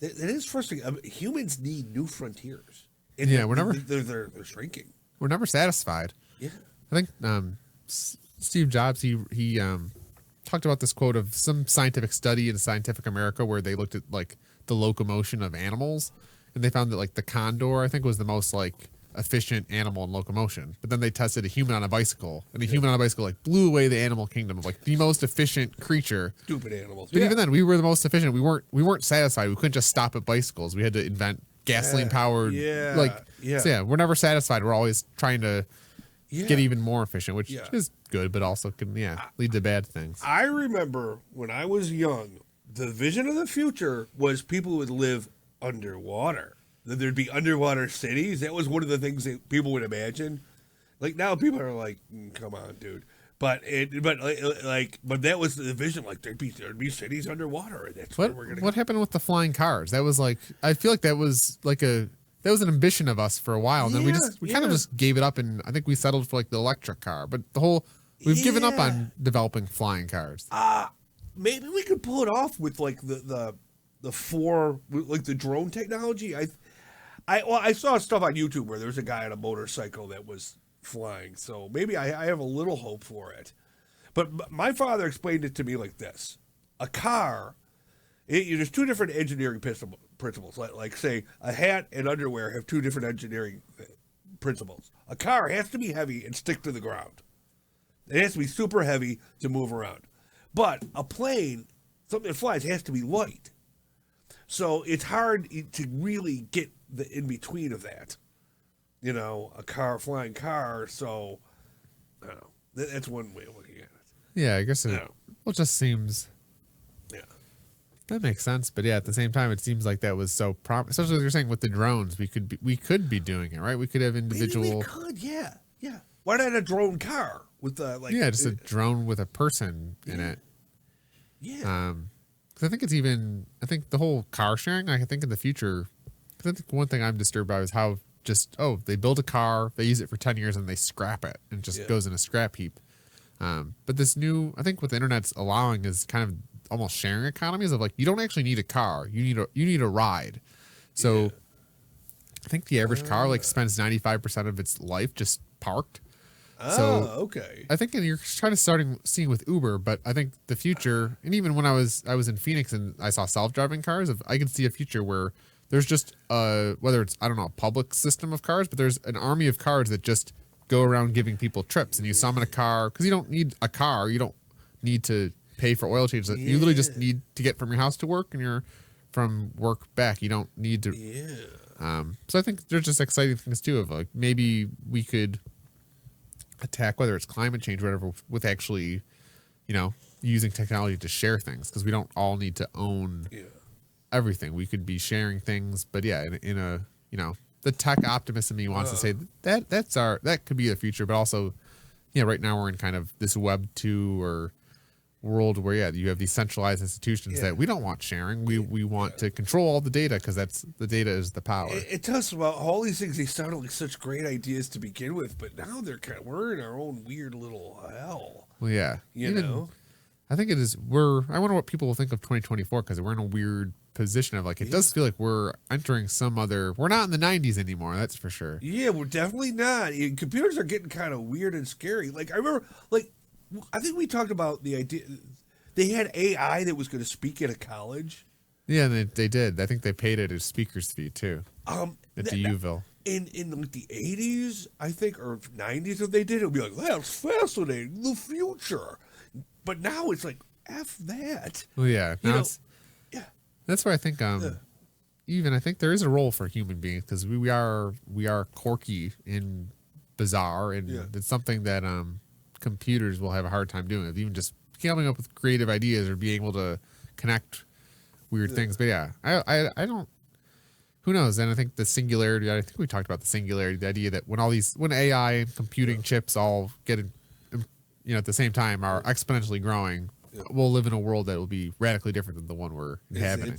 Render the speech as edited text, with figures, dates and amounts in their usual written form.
That is frustrating. I mean, humans need new frontiers. And Yeah, they're shrinking. we're never satisfied. Yeah. I think Steve Jobs he talked about this quote of some scientific study in Scientific America where they looked at like the locomotion of animals, and they found that like the condor I think was the most like efficient animal in locomotion. But then they tested a human on a bicycle, and a human on a bicycle like blew away the animal kingdom of like the most efficient creature. Stupid animals. But even then, we were the most efficient. We weren't satisfied. We couldn't just stop at bicycles. We had to invent gasoline powered. So yeah, we're never satisfied. We're always trying to get even more efficient, which is good, but also can lead to bad things. I remember when I was young, the vision of the future was people would live underwater. That there'd be underwater cities. That was one of the things that people would imagine. Like now, people are like, "Come on, dude." But that was the vision. Like there'd be cities underwater, and that's where we're gonna. What happened with the flying cars? That was like I feel like that was an ambition of us for a while, and then we kind of just gave it up, and I think we settled for like the electric car. But we've given up on developing flying cars. Maybe we could pull it off with like the drone technology. I saw stuff on YouTube where there's a guy on a motorcycle that was flying, so maybe I have a little hope for it. But my father explained it to me like this: a car, there's two different engineering principles. Like say a hat and underwear have two different engineering principles. A car has to be heavy and stick to the ground. It has to be super heavy to move around. But a plane, something that flies, has to be light. So it's hard to really get the in between of that. You know, flying car. So, I don't know. That's one way of looking at it. Yeah, I guess it just seems. Yeah. That makes sense, but yeah, at the same time, it seems like that was so especially what you're saying with the drones. We could be doing it, right? We could have individual. Maybe we could, yeah. Why not a drone car with the just a drone with a person in it. Yeah. Because I think the whole car sharing. I think in the future, because I think one thing I'm disturbed by is how they build a car, they use it for 10 years, and they scrap it, and it just goes in a scrap heap. But this new, I think what the internet's allowing is kind of almost sharing economies of like you don't actually need a car, you need a ride. So I think the average car like spends 95% of its life just parked. Okay. I think you're trying to seeing with Uber, but I think the future, and even when I was in Phoenix and I saw self-driving cars, I could see a future where there's just whether it's a public system of cars, but there's an army of cars that just go around giving people trips, and you summon a car because you don't need a car, you don't need to pay for oil changes. You literally just need to get from your house to work, and you're from work back. You don't need to. So I think there's just exciting things too of like maybe we could attack whether it's climate change or whatever with actually, using technology to share things because we don't all need to own everything. We could be sharing things, but in a the tech optimist in me wants to say that could be the future, but also right now we're in kind of this Web 2 or world where you have these centralized institutions that we don't want sharing. We want to control all the data because the data is the power. It tells us about all these things. They sounded like such great ideas to begin with, but now we're in our own weird little hell. Well, yeah, you know. I think it is. I wonder what people will think of 2024 because we're in a weird position of like it does feel like we're entering some other. We're not in the 90s anymore. That's for sure. Yeah, we're definitely not. Computers are getting kind of weird and scary. Like I remember, I think we talked about the idea they had AI that was going to speak at a college. Yeah, they did. I think they paid it as speaker's fee too. At the UVille. In like the 80s, I think, or 90s, if they did, it would be like, that's fascinating, the future. But now it's like, F that. Well, yeah. That's where I think even I think there is a role for human beings because we are quirky and bizarre, and it's something that computers will have a hard time doing, even just coming up with creative ideas or being able to connect weird things. But I don't. Who knows? And I think the singularity. I think we talked about the singularity, the idea that when AI and computing chips all get at the same time are exponentially growing, we'll live in a world that will be radically different than the one we're inhabiting.